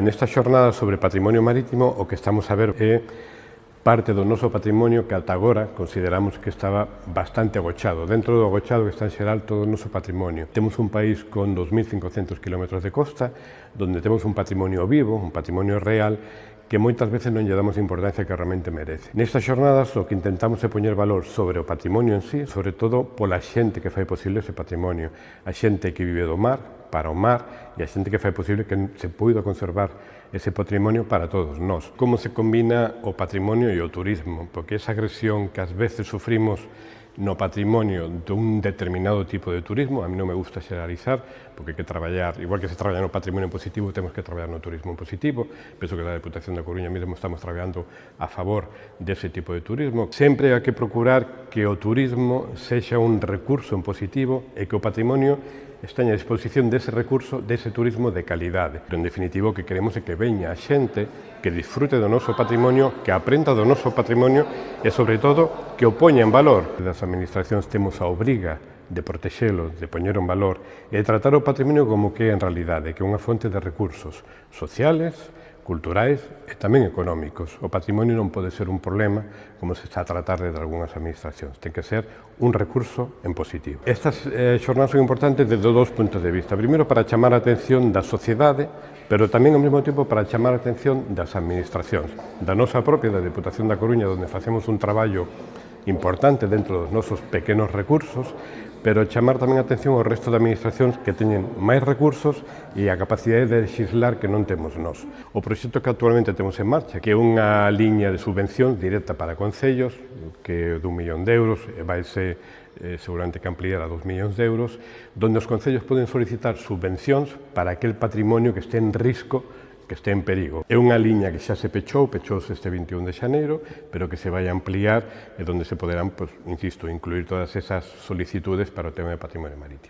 Nesta xornada sobre patrimonio marítimo o que estamos a ver é parte do noso patrimonio que ata agora consideramos que estaba bastante agochado. Dentro do agochado que está en xeral todo o noso patrimonio. Temos un país con 2.500 km de costa, donde temos un patrimonio vivo, un patrimonio real, que moitas veces non lle damos a importancia que realmente merece. Nestas xornadas o que intentamos é poñer valor sobre o patrimonio en sí, sobre todo pola xente que fai posible ese patrimonio, a xente que vive do mar, para o mar, e a xente que fai posible que se poida conservar ese patrimonio para todos nós. Como se combina o patrimonio e o turismo, porque esa agresión que ás veces sufrimos no patrimonio dun determinado tipo de turismo, a mí non me gusta xeralizar, porque hai que traballar, igual que se traballa no patrimonio positivo, temos que traballar no turismo positivo. Penso que da Deputación da Coruña mesmo estamos traballando a favor dese tipo de turismo. Sempre hai que procurar que o turismo sexa un recurso en positivo e que o patrimonio esteña a disposición dese recurso, dese turismo de calidade. Pero, en definitivo, o que queremos é que veña a xente que disfrute do noso patrimonio, que aprenda do noso patrimonio e, sobre todo, que o poña en valor. Das administracións temos a obriga de protexelo, de poñer en valor e de tratar o patrimonio como que é en realidade, que é unha fonte de recursos sociales, culturais e tamén económicos. O patrimonio non pode ser un problema como se está a tratar de algunhas administracións. Ten que ser un recurso en positivo. Estas xornadas son importantes desde dous puntos de vista. Primeiro, para chamar a atención da sociedade, pero tamén ao mesmo tempo para chamar a atención das administracións. Da nosa propia, da Deputación da Coruña, onde facemos un traballo importante dentro dos nosos pequenos recursos, pero chamar tamén a atención ao resto de administracións que teñen máis recursos e a capacidade de legislar que non temos nós. O proxecto que actualmente temos en marcha, que é unha liña de subvención directa para concellos, que é d'1 millón de euros, e vaise seguramente que ampliar a 2 millóns de euros, donde os concellos poden solicitar subvencións para aquel patrimonio que este en risco, que este en perigo. É unha liña que xa se pechouse este 21 de xaneiro, pero que se vai a ampliar e donde se poderán, insisto, incluir todas esas solicitudes para o tema de patrimonio marítimo.